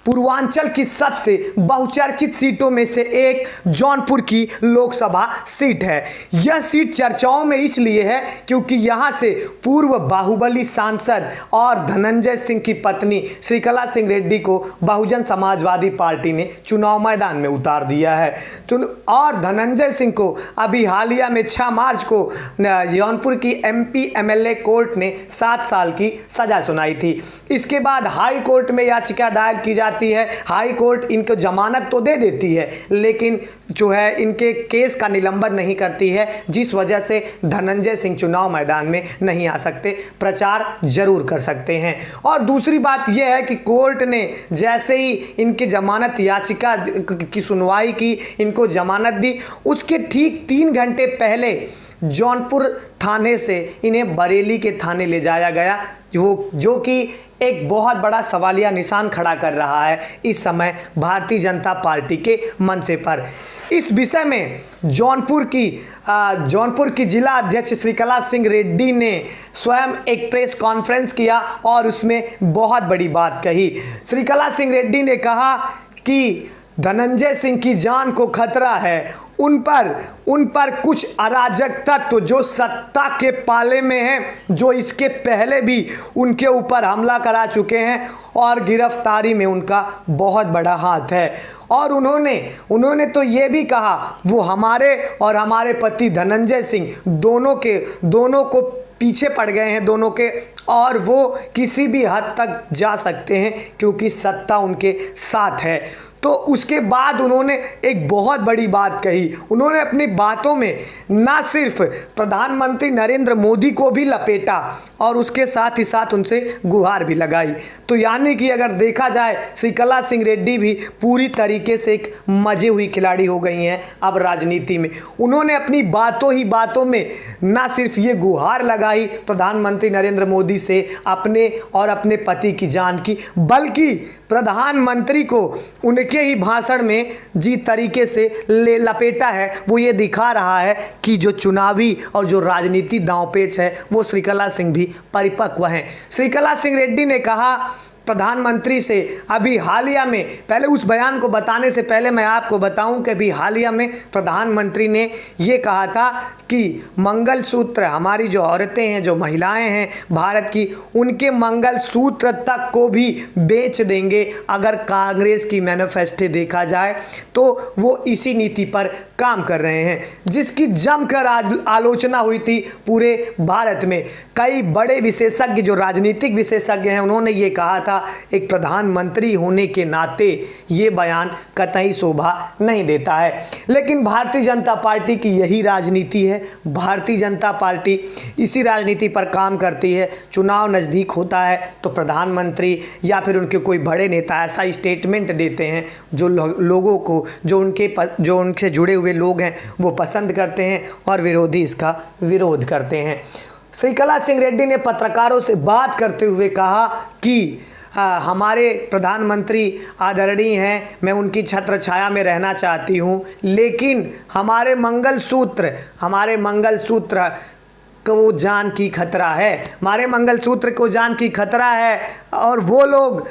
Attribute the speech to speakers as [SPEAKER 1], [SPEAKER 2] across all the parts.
[SPEAKER 1] पूर्वांचल की सबसे बहुचर्चित सीटों में से एक जौनपुर की लोकसभा सीट है। यह सीट चर्चाओं में इसलिए है क्योंकि यहां से पूर्व बाहुबली सांसद और धनंजय सिंह की पत्नी श्रीकला सिंह रेड्डी को बहुजन समाजवादी पार्टी ने चुनाव मैदान में उतार दिया है। और धनंजय सिंह को अभी हालिया में 6 मार्च को जौनपुर की MP MLA कोर्ट ने 7 साल की सजा सुनाई थी। इसके बाद हाई कोर्ट में याचिका दायर की जाती है। हाई कोर्ट इनको जमानत तो दे देती है लेकिन जो है इनके केस का निलंबन नहीं करती है, जिस वजह से धनंजय सिंह चुनाव मैदान में नहीं आ सकते, प्रचार जरूर कर सकते हैं। और दूसरी बात यह है कि कोर्ट ने जैसे ही इनके जमानत याचिका की सुनवाई की, इनको जमानत दी, उसके ठीक 3 घंटे पहले जौनपुर थाने से इन्हें बरेली के थाने ले जाया गया, जो कि एक बहुत बड़ा सवालिया निशान खड़ा कर रहा है इस समय भारतीय जनता पार्टी के मंचे पर। इस विषय में जौनपुर की जिला अध्यक्ष श्रीकला सिंह रेड्डी ने स्वयं एक प्रेस कॉन्फ्रेंस किया और उसमें बहुत बड़ी बात कही। श्रीकला सिंह रेड्डी ने कहा कि धनंजय सिंह की जान को खतरा है। उन पर कुछ अराजक तत्व जो सत्ता के पाले में हैं, जो इसके पहले भी उनके ऊपर हमला करा चुके हैं और गिरफ्तारी में उनका बहुत बड़ा हाथ है। और उन्होंने तो ये भी कहा वो हमारे और हमारे पति धनंजय सिंह दोनों को पीछे पड़ गए हैं दोनों के, और वो किसी भी हद तक जा सकते हैं क्योंकि सत्ता उनके साथ है। तो उसके बाद उन्होंने एक बहुत बड़ी बात कही। उन्होंने अपनी बातों में ना सिर्फ प्रधानमंत्री नरेंद्र मोदी को भी लपेटा और उसके साथ ही साथ उनसे गुहार भी लगाई। तो यानी कि अगर देखा जाए श्रीकला सिंह रेड्डी भी पूरी तरीके से एक मजे हुई खिलाड़ी हो गई हैं अब राजनीति में। उन्होंने अपनी बातों में ना सिर्फ ये गुहार लगाई प्रधानमंत्री नरेंद्र मोदी से अपने पति की जान की, बल्कि प्रधानमंत्री को उनके ही भाषण में जिस तरीके से लपेटा है वो ये दिखा रहा है कि जो चुनावी और जो राजनीति दांवपेच है वो श्रीकला सिंह भी परिपक्व हैं। श्रीकला सिंह रेड्डी ने कहा प्रधानमंत्री से अभी हालिया में, पहले उस बयान को बताने से पहले मैं आपको बताऊं कि अभी हालिया में प्रधानमंत्री ने ये कहा था कि मंगलसूत्र, हमारी जो औरतें हैं, जो महिलाएं हैं भारत की, उनके मंगलसूत्र तक को भी बेच देंगे। अगर कांग्रेस की मैनिफेस्टो देखा जाए तो वो इसी नीति पर काम कर रहे हैं, जिसकी जमकर आलोचना हुई थी पूरे भारत में। कई बड़े विशेषज्ञ, जो राजनीतिक विशेषज्ञ हैं, उन्होंने ये कहा था एक प्रधानमंत्री होने के नाते ये बयान कतई शोभा नहीं देता है। लेकिन भारतीय जनता पार्टी की यही राजनीति है। भारतीय जनता पार्टी इसी राजनीति पर काम करती है। चुनाव नज़दीक होता है तो प्रधानमंत्री या फिर उनके कोई बड़े नेता ऐसा स्टेटमेंट देते हैं जो लोगों को, जो उनसे जुड़े हुए लोग हैं वो पसंद करते हैं और विरोधी इसका विरोध करते हैं। श्रीकला सिंह रेड्डी ने पत्रकारों से बात करते हुए कहा कि हमारे प्रधानमंत्री आदरणीय हैं, मैं उनकी छत्र छाया में रहना चाहती हूं, लेकिन हमारे मंगलसूत्र को जान की खतरा है, हमारे मंगलसूत्र को जान की खतरा है। और वो लोग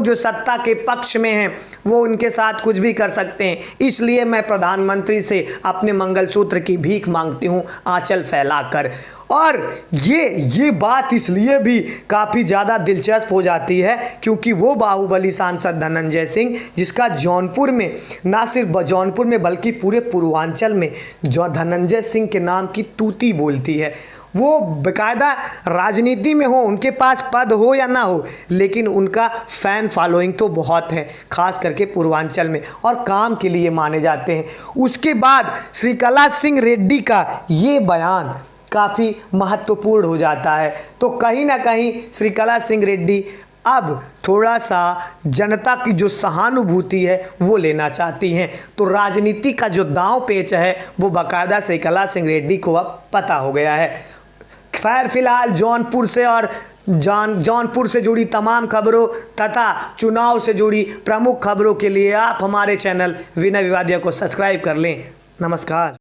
[SPEAKER 1] जो सत्ता के पक्ष में हैं वो उनके साथ कुछ भी कर सकते हैं, इसलिए मैं प्रधानमंत्री से अपने मंगलसूत्र की भीख मांगती हूँ आंचल फैलाकर। और ये बात इसलिए भी काफ़ी ज़्यादा दिलचस्प हो जाती है क्योंकि वो बाहुबली सांसद धनंजय सिंह, जिसका जौनपुर में, ना सिर्फ जौनपुर में बल्कि पूरे पूर्वांचल में जो धनंजय सिंह के नाम की तूती बोलती है, वो बाकायदा राजनीति में हो, उनके पास पद हो या ना हो, लेकिन उनका फ़ैन फॉलोइंग तो बहुत है, खास करके पूर्वांचल में, और काम के लिए माने जाते हैं। उसके बाद श्रीकला सिंह रेड्डी का ये बयान काफ़ी महत्वपूर्ण हो जाता है। तो कहीं ना कहीं श्रीकला सिंह रेड्डी अब थोड़ा सा जनता की जो सहानुभूति है वो लेना चाहती हैं। तो राजनीति का जो दांव पेच है वो बाकायदा श्रीकला सिंह रेड्डी को अब पता हो गया है। खैर फिलहाल जौनपुर से जुड़ी तमाम खबरों तथा चुनाव से जुड़ी प्रमुख खबरों के लिए आप हमारे चैनल विनय विवादिया को सब्सक्राइब कर लें। नमस्कार।